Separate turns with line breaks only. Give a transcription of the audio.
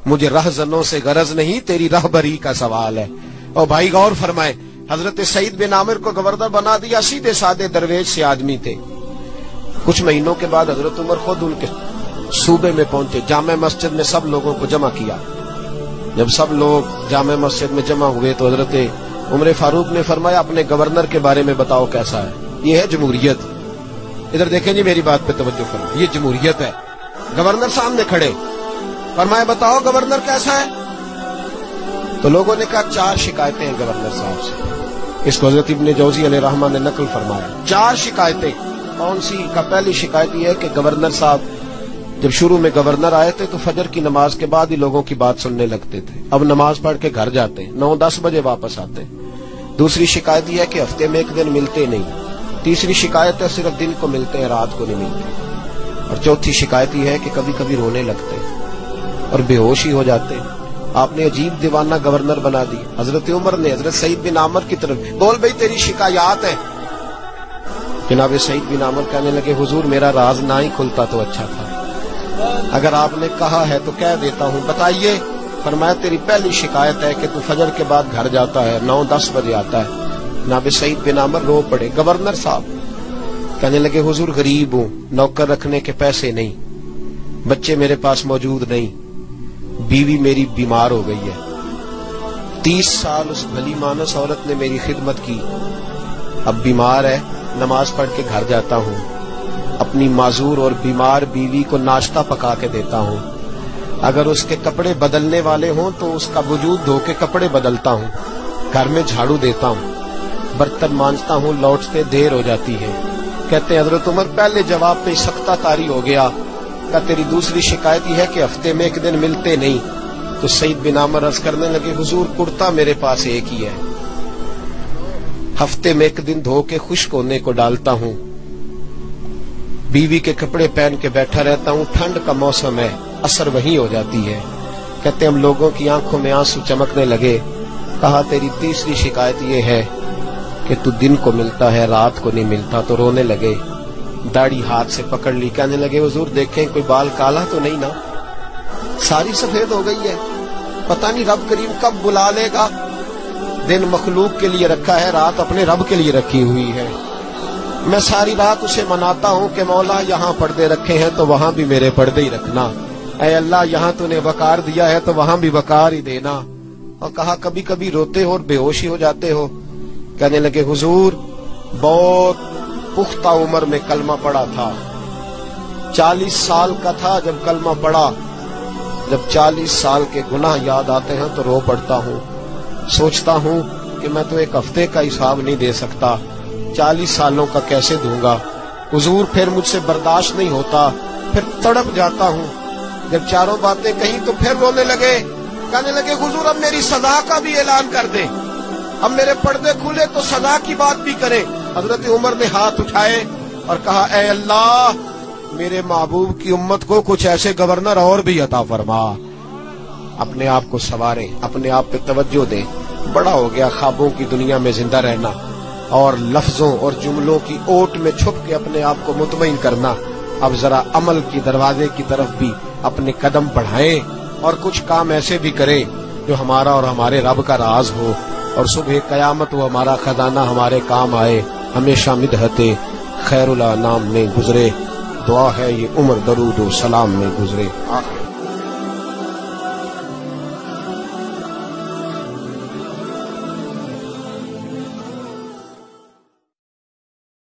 مجھے رہزنوں سے غرض نہیں، تیری رہبری کا سوال ہے۔ اور بھائی غور فرمائے، حضرت سعید بن عامر کو گورنر بنا دیا، سیدھے سادے درویش سے آدمی تھے۔ کچھ مہینوں کے بعد حضرت عمر خود ان کے صوبے میں پہنچے، جامع مسجد میں سب لوگوں کو جمع کیا۔ جب سب لوگ جامع مسجد میں جمع ہوئے تو حضرت عمر فاروق نے فرمایا اپنے گورنر کے بارے میں بتاؤ کیسا ہے۔ یہ ہے جمہوریت۔ ادھر دیکھیں جی، میری بات پہ توجہ کریں، یہ جمہوریت ہے۔ گورنر سامنے کھڑے، فرمایا بتاؤ گورنر کیسا ہے؟ تو لوگوں نے کہا 4 شکایتیں ہیں گورنر صاحب سے۔ اس کو حضرت ابن جوزی علیہ رحمہ نے نقل فرمایا، 4 شکایتیں۔ کون سی؟ کا پہلی شکایت یہ ہے کہ گورنر صاحب جب شروع میں گورنر آئے تھے تو فجر کی نماز کے بعد ہی لوگوں کی بات سننے لگتے تھے، اب نماز پڑھ کے گھر جاتے ہیں، 9-10 بجے واپس آتے ہیں۔ دوسری شکایت یہ ہے کہ ہفتے میں 1 دن ملتے نہیں۔ تیسری شکایت ہے صرف دن کو ملتے ہیں، رات کو نہیں ملتے۔ اور چوتھی شکایت یہ ہے کہ کبھی کبھی رونے لگتے ہیں اور بے ہوش ہی ہو جاتے ہیں۔ آپ نے عجیب دیوانہ گورنر بنا دی۔ حضرت عمر نے حضرت سعید بن عامر کی طرف، بول بھئی تیری شکایات ہیں۔ جناب سعید بن عامر کہنے لگے حضور میرا راز نہ ہی کھلتا تو اچھا تھا، اگر آپ نے کہا ہے تو کہہ دیتا ہوں، بتائیے۔ فرمایا تیری پہلی شکایت ہے کہ تو فجر کے بعد گھر جاتا ہے، 9-10 بجے آتا ہے۔ جناب سعید بن عامر رو پڑے۔ گورنر صاحب کہنے لگے حضور غریب ہوں، نوکر رکھنے کے پیسے نہیں، بچے میرے پاس موجود نہیں، بیوی میری بیمار ہو گئی ہے، 30 سال اس بھلی مانس عورت نے میری خدمت کی، اب بیمار ہے، نماز پڑھ کے گھر جاتا ہوں، اپنی معذور اور بیمار بیوی کو ناشتہ پکا کے دیتا ہوں، اگر اس کے کپڑے بدلنے والے ہوں تو اس کا وجود دھو کے کپڑے بدلتا ہوں، گھر میں جھاڑو دیتا ہوں، برتن مانجتا ہوں، لوٹتے دیر ہو جاتی ہے۔ کہتے ہیں حضرت عمر پہلے جواب پہ سختہ طاری ہو گیا، کہ تیری دوسری شکایت یہ ہے کہ ہفتے میں 1 دن ملتے نہیں۔ تو سعید بن عامر عرض کرنے لگے حضور کرتا میرے پاس ایک ہی ہے، ہفتے میں 1 دن دھو کے خشک ہونے کو ڈالتا ہوں، بیوی کے کپڑے پہن کے بیٹھا رہتا ہوں، ٹھنڈ کا موسم ہے، اثر وہیں ہو جاتی ہے۔ کہتے ہم لوگوں کی آنکھوں میں آنسو چمکنے لگے۔ کہا تیری تیسری شکایت یہ ہے کہ تو دن کو ملتا ہے رات کو نہیں ملتا۔ تو رونے لگے، داڑھی ہاتھ سے پکڑ لی، کہنے لگے حضور دیکھیں کوئی بال کالا تو نہیں نا، ساری سفید ہو گئی ہے، پتہ نہیں رب کریم کب بلا لے گا۔ دن مخلوق کے لیے رکھا ہے، رات اپنے رب کے لیے رکھی ہوئی ہے۔ میں ساری رات اسے مناتا ہوں کہ مولا یہاں پردے رکھے ہیں تو وہاں بھی میرے پردے ہی رکھنا، اے اللہ یہاں تو نے وقار دیا ہے تو وہاں بھی وقار ہی دینا۔ اور کہا کبھی کبھی روتے ہو اور بے ہوشی ہو جاتے ہو؟ کہنے لگے حضور بہت پختہ عمر میں کلمہ پڑا تھا، 40 سال کا تھا جب کلمہ پڑا، جب 40 سال کے گناہ یاد آتے ہیں تو رو پڑتا ہوں، سوچتا ہوں کہ میں تو 1 ہفتے کا حساب نہیں دے سکتا، 40 سالوں کا کیسے دوں گا حضور؟ پھر مجھ سے برداشت نہیں ہوتا، پھر تڑپ جاتا ہوں۔ جب چاروں باتیں کہیں تو پھر رونے لگے، کہنے لگے حضور اب میری سزا کا بھی اعلان کر دیں، اب میرے پردے کھلے تو سزا کی بات بھی کریں۔ حضرت عمر نے ہاتھ اٹھائے اور کہا اے اللہ میرے محبوب کی امت کو کچھ ایسے گورنر اور بھی عطا فرما۔ اپنے آپ کو سنواریں، اپنے آپ پہ توجہ دیں۔ بڑا ہو گیا خوابوں کی دنیا میں زندہ رہنا اور لفظوں اور جملوں کی اوٹ میں چھپ کے اپنے آپ کو مطمئن کرنا۔ اب ذرا عمل کی دروازے کی طرف بھی اپنے قدم بڑھائیں اور کچھ کام ایسے بھی کریں جو ہمارا اور ہمارے رب کا راز ہو، اور صبح قیامت وہ ہمارا خزانہ ہمارے کام آئے۔ ہمیشہ مدحت خیر الانام میں گزرے، دعا ہے یہ عمر درود و سلام میں گزرے۔ آخر